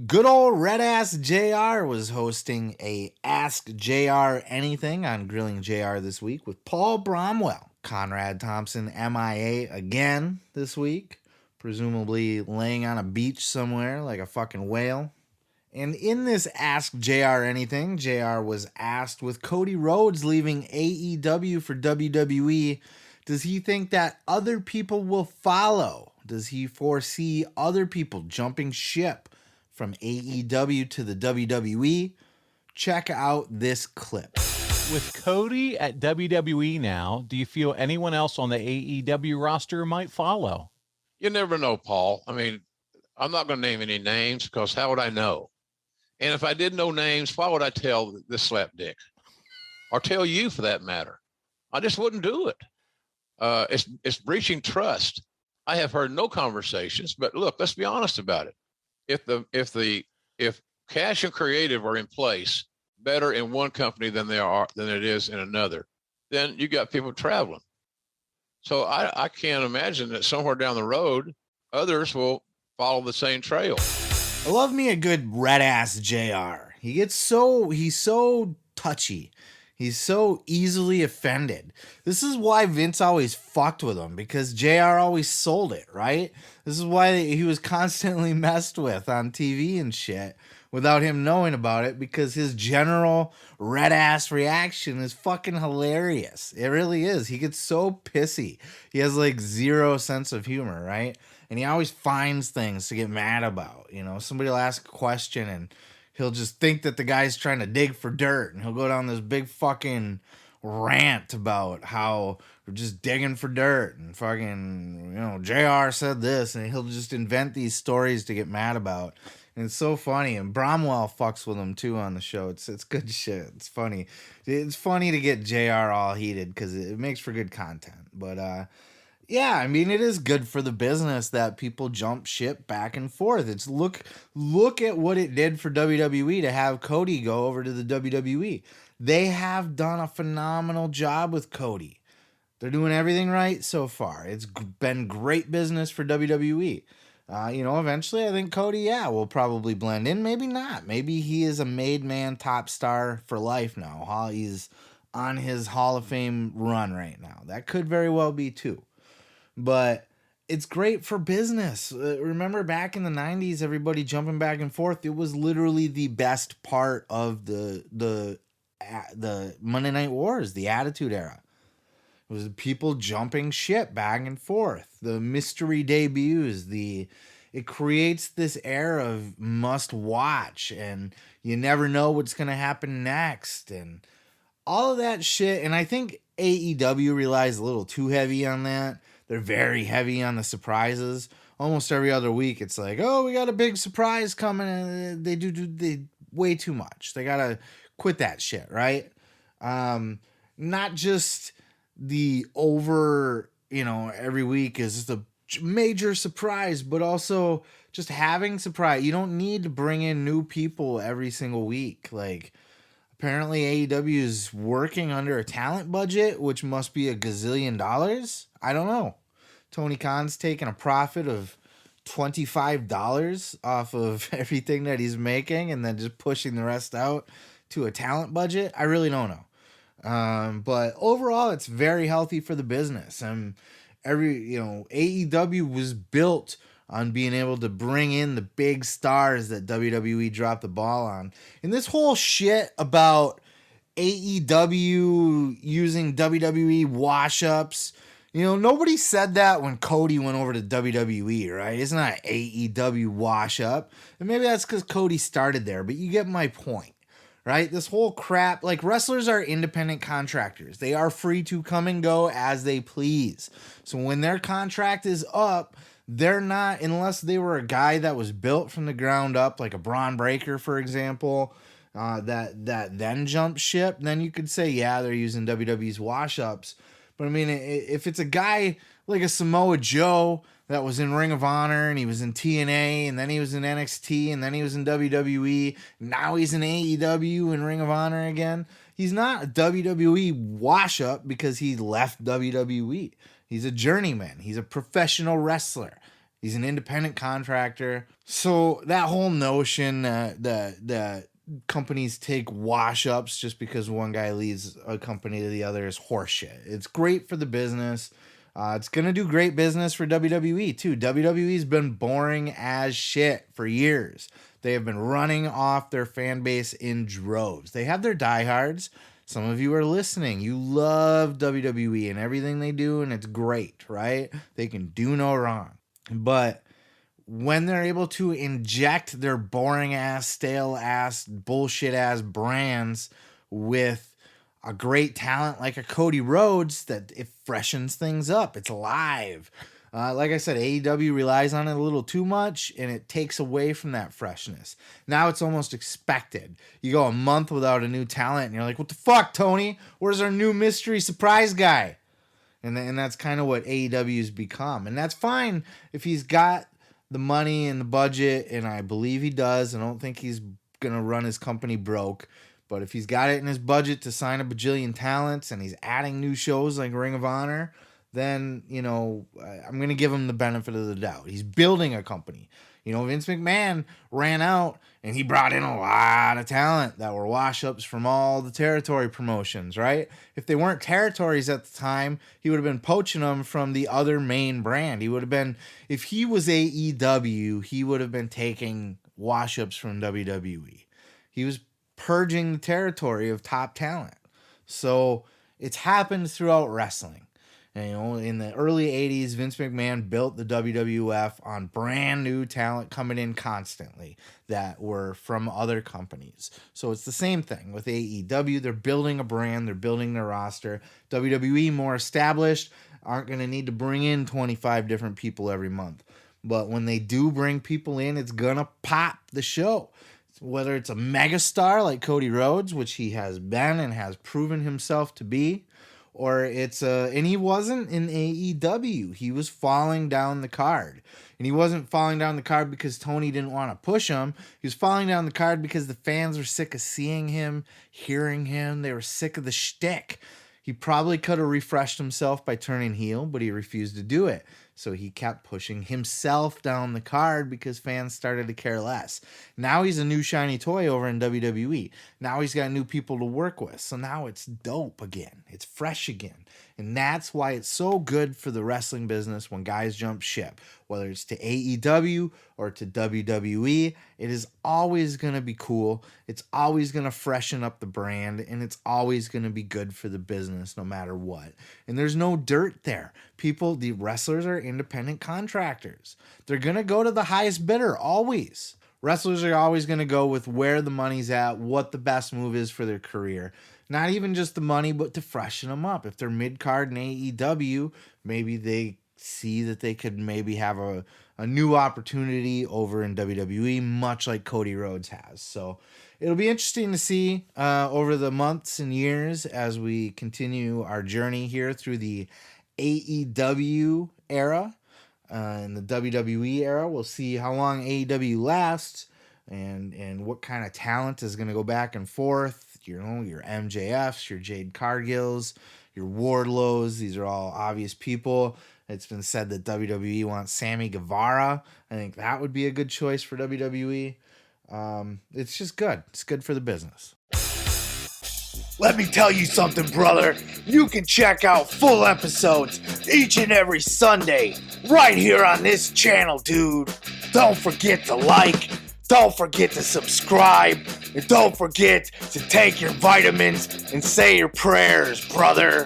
Good old Red Ass JR was hosting a Ask JR Anything on Grilling JR this week with Paul Bromwell. Conrad Thompson MIA again this week, presumably laying on a beach somewhere like a fucking whale. And in this Ask JR Anything, JR was asked, with Cody Rhodes leaving AEW for WWE, does he think that other people will follow? Does he foresee other people jumping ship from AEW to the WWE? Check out this clip. With Cody at WWE now, do you feel anyone else on the AEW roster might follow? You never know, Paul. I mean, I'm not going to name any names because how would I know? And if I did know names, why would I tell this slapdick? Or tell you for that matter? I just wouldn't do it. It's breaching trust. I have heard no conversations, but look, let's be honest about it. If cash and creative are in place better in one company than it is in another, then you got people traveling. So I can't imagine that somewhere down the road, others will follow the same trail. I love me a good Red Ass JR. He's so touchy. He's so easily offended. This is why Vince always fucked with him, because JR always sold it, right? This is why he was constantly messed with on TV and shit without him knowing about it, because his general red ass reaction is fucking hilarious. It really is. He gets so pissy. He has like zero sense of humor, right? And he always finds things to get mad about. You know, somebody will ask a question and he'll just think that the guy's trying to dig for dirt, and he'll go down this big fucking rant about how we're just digging for dirt and fucking, you know, JR said this, and he'll just invent these stories to get mad about. And it's so funny. And Bromwell fucks with him too on the show. It's good shit. It's funny. It's funny to get JR all heated because it makes for good content. But yeah, I mean, it is good for the business that people jump ship back and forth. It's look at what it did for WWE to have Cody go over to the WWE. They have done a phenomenal job with Cody. They're doing everything right so far. It's been great business for WWE. You know, eventually I think Cody, will probably blend in. Maybe not. Maybe he is a made man top star for life now. He's on his Hall of Fame run right now. That could very well be too. But it's great for business. Remember back in the 90s, everybody jumping back and forth. It was literally the best part of the Monday Night Wars, the Attitude Era. It was people jumping ship back and forth. The mystery debuts, it creates this air of must watch, and you never know what's going to happen next, and all of that shit. And I think AEW relies a little too heavy on that. They're very heavy on the surprises. Almost every other week, it's like, oh, we got a big surprise coming, and they way too much. They gotta quit that shit, right? Not just the over, every week is the major surprise, but also just having surprise. You don't need to bring in new people every single week. Like, apparently AEW is working under a talent budget, which must be a gazillion dollars. I don't know. Tony Khan's taking a profit of $25 off of everything that he's making and then just pushing the rest out to a talent budget. I really don't know. But overall, it's very healthy for the business. And AEW was built on being able to bring in the big stars that WWE dropped the ball on. And this whole shit about AEW using WWE wash-ups, nobody said that when Cody went over to WWE, right? It's not an AEW wash-up. And maybe that's because Cody started there, but you get my point, right? This whole crap, like, wrestlers are independent contractors. They are free to come and go as they please. So when their contract is up, they're not, unless they were a guy that was built from the ground up, like a Braun Breaker, for example, that then jumped ship, then you could say, yeah, they're using WWE's wash-ups. But I mean, if it's a guy like a Samoa Joe that was in Ring of Honor and he was in TNA and then he was in NXT and then he was in WWE, now he's in AEW and Ring of Honor again, he's not a WWE wash-up because he left WWE. He's a journeyman. He's a professional wrestler. He's an independent contractor. So that whole notion that companies take wash-ups just because one guy leads a company to the other is horseshit. It's great for the business. It's going to do great business for WWE too. WWE's been boring as shit for years. They have been running off their fan base in droves. They have their diehards. Some of you are listening. You love WWE and everything they do, and it's great, right? They can do no wrong. But when they're able to inject their boring ass, stale ass, bullshit ass brands with a great talent like a Cody Rhodes, that it freshens things up. It's live. Like I said, AEW relies on it a little too much, and it takes away from that freshness. Now it's almost expected. You go a month without a new talent, and you're like, what the fuck, Tony? Where's our new mystery surprise guy? And that's kind of what AEW's become. And that's fine if he's got the money and the budget, and I believe he does. I don't think he's going to run his company broke. But if he's got it in his budget to sign a bajillion talents and he's adding new shows like Ring of Honor, then, you know, I'm going to give him the benefit of the doubt. He's building a company. You know, Vince McMahon ran out and he brought in a lot of talent that were wash-ups from all the territory promotions, right? If they weren't territories at the time, he would have been poaching them from the other main brand. He would have been, if he was AEW, he would have been taking wash-ups from WWE. He was purging the territory of top talent. So it's happened throughout wrestling. And, you know, in the early 80s, Vince McMahon built the WWF on brand new talent coming in constantly that were from other companies. So it's the same thing with AEW. They're building a brand. They're building their roster. WWE, more established, aren't going to need to bring in 25 different people every month. But when they do bring people in, it's going to pop the show. Whether it's a megastar like Cody Rhodes, which he has been and has proven himself to be, or it's and he wasn't in AEW. He was falling down the card. And he wasn't falling down the card because Tony didn't want to push him. He was falling down the card because the fans were sick of seeing him, hearing him. They were sick of the shtick. He probably could have refreshed himself by turning heel, but he refused to do it. So he kept pushing himself down the card because fans started to care less. Now he's a new shiny toy over in WWE. Now he's got new people to work with. So now it's dope again. It's fresh again. And that's why it's so good for the wrestling business when guys jump ship. Whether it's to AEW or to WWE, it is always going to be cool. It's always going to freshen up the brand. And it's always going to be good for the business no matter what. And there's no dirt there. The wrestlers are independent contractors. They're going to go to the highest bidder, always. Wrestlers are always going to go with where the money's at, what the best move is for their career. Not even just the money, but to freshen them up. If they're mid-card in AEW, maybe they see that they could maybe have a new opportunity over in WWE, much like Cody Rhodes has. So it'll be interesting to see over the months and years as we continue our journey here through the AEW era and the WWE era. We'll see how long AEW lasts and what kind of talent is going to go back and forth. You know, your MJFs, your Jade Cargills, your Wardlows. These are all obvious people. It's been said that WWE wants Sammy Guevara. I think that would be a good choice for WWE. It's just good. It's good for the business. Let me tell you something, brother. You can check out full episodes each and every Sunday right here on this channel, dude. Don't forget to like, don't forget to subscribe, and don't forget to take your vitamins and say your prayers, brother.